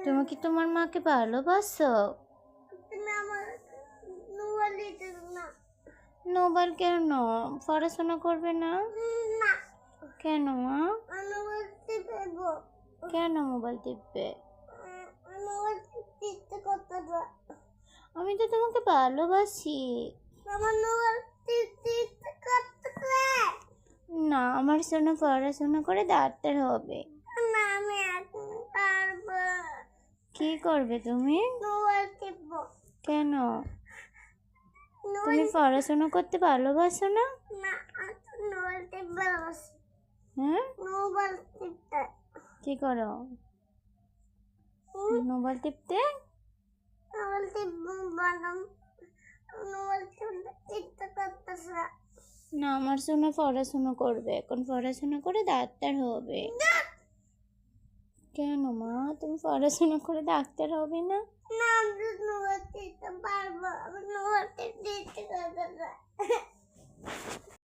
তুমি কি তোমার মাকে ভালোবাসো? নোবেল কেন? পড়াশোনা করবে না? কেন মা? কেন মোবাইল টিপবে? আমি তো তোমাকে ভালোবাসি। না, আমার জন্য পড়াশোনা করে ডাক্তার হবে। কি করবে তুমি? কেন? তুমি পড়াশোনা করতে ভালোবাসো না? হ্যাঁ, কি করো? মোবাইল টিপতে? না, আমার জন্য পড়াশোনা করবে, এখন পড়াশোনা করে ডাক্তার হবে। কেন মা, তুমি পড়াশোনা করে ডাক্তার হবে না?